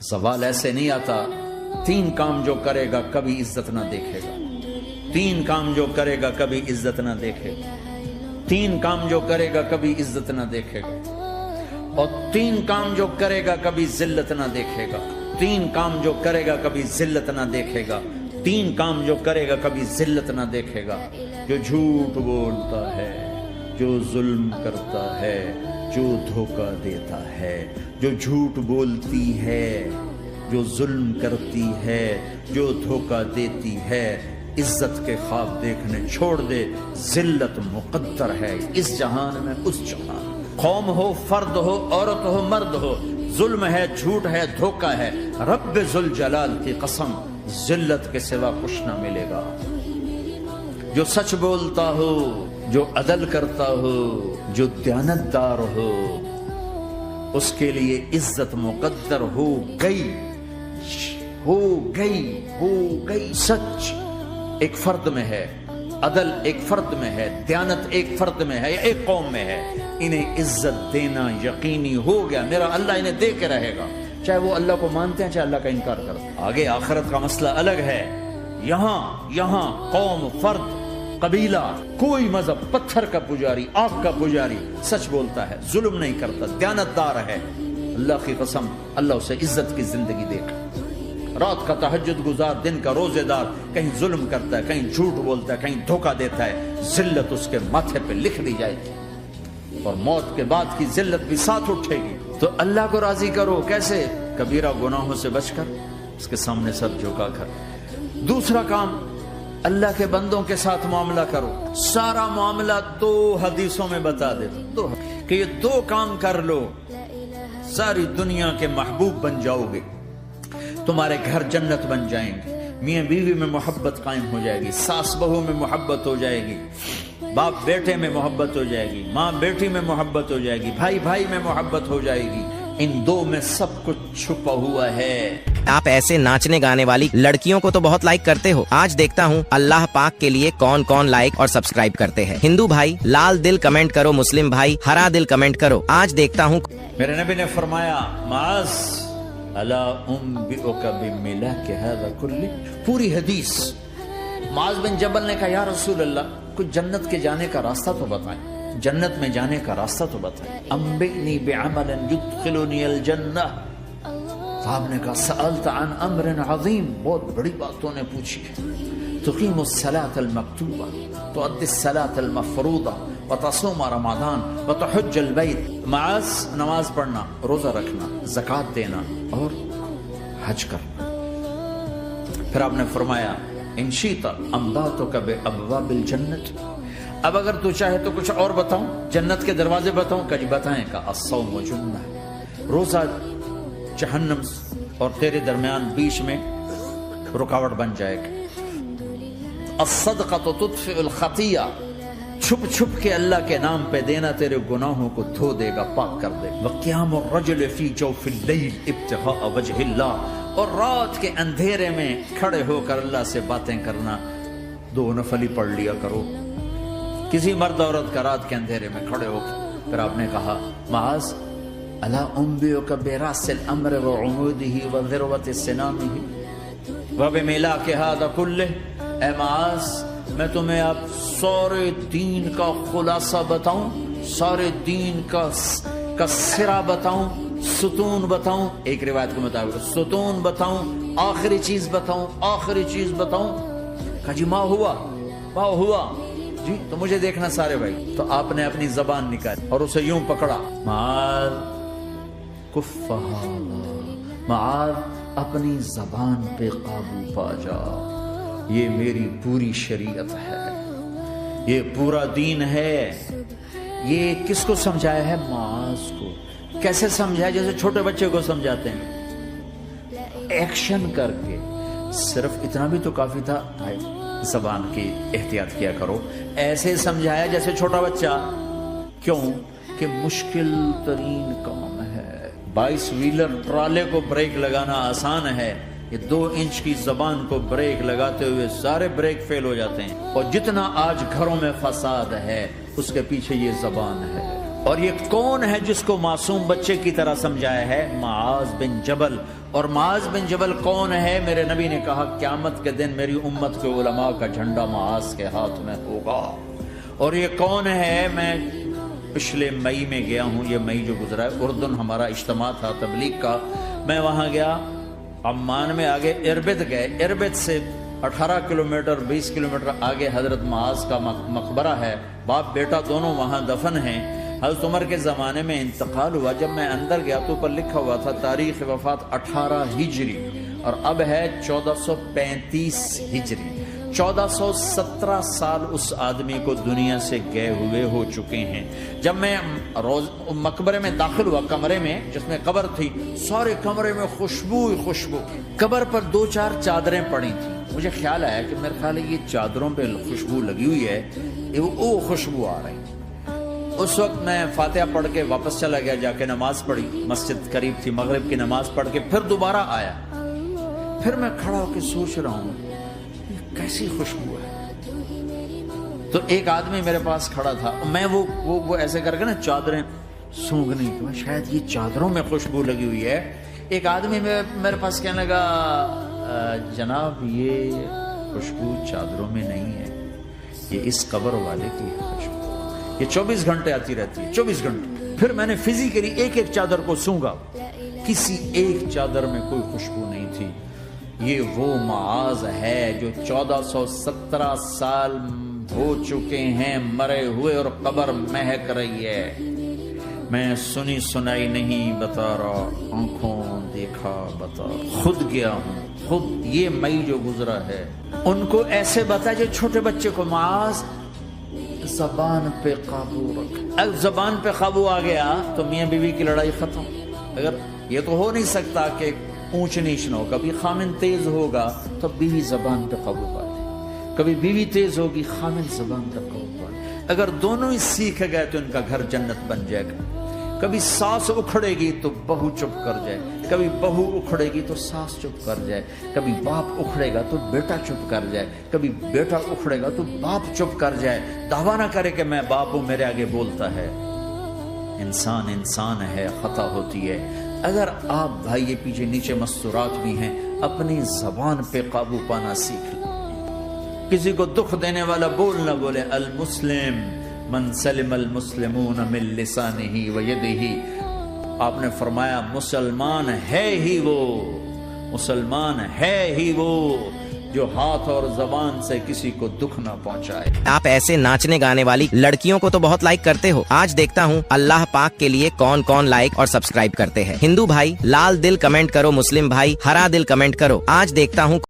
सवाल ऐसे नहीं आता, 3 काम जो करेगा कभी इज्जत ना देखेगा, 3 काम जो करेगा कभी इज्जत ना देखेगा, 3 काम जो करेगा कभी इज्जत ना देखेगा, और 3 काम जो करेगा कभी जिल्लत ना देखेगा, 3 काम जो करेगा कभी जिल्लत ना देखेगा, 3 काम जो करेगा कभी जिल्लत ना देखेगा। जो झूठ बोलता है, जो जुल्म करता है, जो धोखा देता है, जो झूठ बोलती है, जो जुल्म करती है, जो धोखा देती है, इज्जत के ख्वाब देखने छोड़ दे। जिल्लत मुक़द्दर है इस जहान में उस जहान। कौम हो, फर्द हो, औरत हो, मर्द हो, जुल्म है, झूठ है, धोखा है, रब्ब जुल जलाल की कसम, जिल्लत के सिवा कुछ ना मिलेगा। जो सच बोलता हो, जो अदल करता हो, जो दयानतदार हो, उसके लिए इज्जत मुक़द्दर हो गई, हो गई, हो गई। सच एक फर्द में है, अदल एक फर्द में है, दयानत एक फर्द में है, एक कौम में है, इन्हें इज्जत देना यकीनी हो गया। मेरा अल्लाह इन्हें दे के रहेगा, चाहे वो अल्लाह को मानते हैं, चाहे अल्लाह का इनकार करते हैं। आगे आखिरत का मसला अलग है। यहाँ कौम, फर्द, कबीला, कोई मजहब, पत्थर का पुजारी, आग का पुजारी, सच बोलता है, जुल्म नहीं करता, दयानतदार है, अल्लाह की कसम अल्लाह उसे इज्जत की जिंदगी देगा। रात का तहज्जुद गुजार, दिन का रोजेदार, कहीं जुल्म करता है, कहीं झूठ बोलता है, कहीं धोखा देता है, जिल्लत उसके माथे पे लिख दी जाएगी और मौत के बाद की जिल्लत भी साथ उठेगी। तो अल्लाह को राजी करो, कैसे? कबीरा गुनाहों से बचकर, उसके सामने सर झुका कर। दूसरा काम, अल्लाह के बंदों के साथ मामला करो। सारा मामला 2 हदीसों में बता दे दो कि ये 2 काम कर लो, सारी दुनिया के महबूब बन जाओगे, तुम्हारे घर जन्नत बन जाएंगे, मियाँ बीवी में मोहब्बत कायम हो जाएगी, सास बहू में मोहब्बत हो जाएगी, बाप बेटे में मोहब्बत हो जाएगी, माँ बेटी में मोहब्बत हो जाएगी, भाई भाई में मोहब्बत हो जाएगी। इन 2 में सब कुछ छुपा हुआ है। आप ऐसे नाचने गाने वाली लड़कियों को तो बहुत लाइक करते हो। आज देखता हूँ अल्लाह पाक के लिए कौन कौन लाइक और सब्सक्राइब करते हैं। हिंदू भाई लाल दिल कमेंट करो, मुस्लिम भाई हरा दिल कमेंट करो। आज देखता हूँ। मेरे नबी ने फरमाया, माज अला उम्बिउका बिमिलाक हाज़ा कुल्ली। पूरी हदीस। माज बिन जबल ने कहा, या रसूल अल्लाह, कुछ जन्नत के जाने का रास्ता तो बताएं, जन्नत में जाने का रास्ता तो बताएं। अम्बिनी बिअमलिन युदखिलुनी अल जन्नह। साहब ने कहा, सअलत अन अम्रिन अज़ीम, बहुत बड़ी बातों ने पूछी। तुक़ीमुस सलात अल मक्तूबा, तुअद्दिस सलात अल मफ़रूदा, व तसूम रमज़ान, व तहज्जुल बैत। माज, नमाज पढ़ना, रोजा रखना, ज़कात देना और हज करना। फिर आपने फरमाया, इन शीता अम्बातुका बिअब्वाबिल जन्नत। अब अगर तू चाहे तो कुछ और बताऊं, जन्नत के दरवाजे बताऊं? कभी बताएं का अस्सौम जुन्ना, रोजा जहन्नम और तेरे दरमियान बीच में रुकावट बन जाएगा। अस्सदक़ा तुत्फ़िउल ख़तिया, छुप छुप के अल्लाह के नाम पे देना तेरे गुनाहों को धो देगा, पाक कर देगा। व क़ियामुर रजुल फ़ी जौफ़िल लैल इब्तिग़ाअ वजहिल्लाह, और रात के अंधेरे में खड़े होकर अल्लाह से बातें करना। 2 नफली पढ़ लिया करो, किसी मर्द औरत का रात के अंधेरे में खड़े होकर। फिर आपने कहा, माज अला उम्बिउका बिरासिल अम्र व उमूदिही व ज़िरवति सिनामिही व बिमिलाक हाज़ा कुल्लिह। ए माज, मैं तुम्हें अब सारे दीन का खुलासा बताऊं, सारे दीन का सिरा बताऊं, सुतून बताऊं, एक रिवायत के मुताबिक सुतून बताऊं, आखिरी चीज बताऊं, आखिरी चीज बताऊं। कहा जी माँ हुआ जी, तो मुझे देखना सारे भाई। तो आपने अपनी जबान निकाली और उसे यूं पकड़ा, माल कुफ़्फ़ा, माल अपनी जबान पे काबू पा जा, ये मेरी पूरी शरीयत है, ये पूरा दीन है। ये किसको समझाया है? माज को। कैसे समझाया? जैसे छोटे बच्चे को समझाते हैं, एक्शन करके। सिर्फ इतना भी तो काफी था, भाई जबान की एहतियात किया करो। ऐसे समझाया जैसे छोटा बच्चा। क्यों? कि मुश्किल तरीन काम है। 22 व्हीलर ट्राले को ब्रेक लगाना आसान है, ये 2 इंच की जबान को ब्रेक लगाते हुए सारे ब्रेक फेल हो जाते हैं। और जितना आज घरों में फसाद है उसके पीछे ये जबान है। اور یہ کون ہے جس کو معصوم بچے کی طرح سمجھایا ہے؟ معاذ بن جبل. اور معاذ بن جبل کون ہے؟ میرے نبی نے کہا قیامت کے دن میری امت کے علماء کا جھنڈا معاذ کے ہاتھ میں ہوگا. اور یہ کون ہے؟ میں پچھلے مئی میں گیا ہوں، یہ مئی جو گزرا ہے، اردن ہمارا اجتماع تھا تبلیغ کا. میں وہاں گیا، عمان میں آگے اربد گئے، اربد سے 18 کلومیٹر 20 کلومیٹر آگے حضرت معاذ کا مقبرہ ہے. باپ بیٹا دونوں وہاں دفن ہیں. حضرت عمر کے زمانے میں انتقال ہوا. جب میں اندر گیا تو اوپر لکھا ہوا تھا تاریخ وفات 18 ہجری اور اب ہے 1435 ہجری. 1417 سال اس آدمی کو دنیا سے گئے ہوئے ہو چکے ہیں. جب میں مقبرے میں داخل ہوا، کمرے میں جس میں قبر تھی، سارے کمرے میں خوشبو ہی خوشبو. قبر پر 2-4 چادریں پڑی تھیں. مجھے خیال آیا کہ میرے خیال ہے یہ چادروں پہ خوشبو لگی ہوئی ہے، وہ خوشبو آ رہی. اس وقت میں فاتحہ پڑھ کے واپس چلا گیا، جا کے نماز پڑھی. مسجد قریب تھی، مغرب کی نماز پڑھ کے پھر دوبارہ آیا. پھر میں کھڑا ہو کے سوچ رہا ہوں یہ کیسی خوشبو ہے. تو ایک آدمی میرے پاس کھڑا تھا. میں وہ ایسے کر کے نا چادریں سونگھنے کی، شاید یہ چادروں میں خوشبو لگی ہوئی ہے. ایک آدمی میرے پاس کہنے لگا جناب یہ خوشبو چادروں میں نہیں ہے، یہ اس قبر والے کی ہے خوشبو. یہ 24 گھنٹے آتی رہتی ہے، 24 گھنٹے. پھر میں نے فزیکلی ایک چادر کو سونگا، کسی ایک چادر میں کوئی خوشبو نہیں تھی. یہ وہ معاذ ہے جو 1417 سال ہو چکے ہیں مرے ہوئے اور قبر مہک رہی ہے. میں سنی سنائی نہیں بتا رہا، آنکھوں دیکھا بتا رہا. خود گیا ہوں، خود یہ مئی جو گزرا ہے. ان کو ایسے بتا جو چھوٹے بچے کو، معاذ زبان پہ قابو رکھ. اگر زبان پہ قابو آ گیا تو میاں بیوی کی لڑائی ختم. اگر یہ تو ہو نہیں سکتا کہ اونچ نیچ نہ ہو، کبھی خامن تیز ہوگا تو بیوی زبان پہ قابو پائے، کبھی بیوی تیز ہوگی خامن زبان پہ قابو پائے. اگر دونوں ہی سیکھ گئے تو ان کا گھر جنت بن جائے گا. کبھی ساس اکھڑے گی تو بہو چپ کر جائے، کبھی بہو اکھڑے گی تو ساس چپ کر جائے، کبھی باپ اکھڑے گا تو بیٹا چپ کر جائے، کبھی بیٹا اکھڑے گا تو باپ چپ کر جائے. دعویٰ نہ کرے کہ میں باپ ہوں میرے آگے بولتا ہے. انسان انسان ہے، خطا ہوتی ہے. اگر آپ بھائی یہ پیچھے نیچے مستورات بھی ہیں، اپنی زبان پہ قابو پانا سیکھ لیں. کسی کو دکھ دینے والا بول نہ بولے. المسلم من سلم المسلمون من لسانہ و یدہ. آپ نے فرمایا مسلمان ہے ہی وہ، مسلمان ہے ہی وہ جو ہاتھ اور زبان سے کسی کو دکھ نہ پہنچائے. آپ ایسے ناچنے گانے والی لڑکیوں کو تو بہت لائک کرتے ہو. آج دیکھتا ہوں اللہ پاک کے لیے کون کون لائک اور سبسکرائب کرتے ہیں. ہندو بھائی لال دل کمنٹ کرو، مسلم بھائی ہرا دل کمنٹ کرو. آج دیکھتا ہوں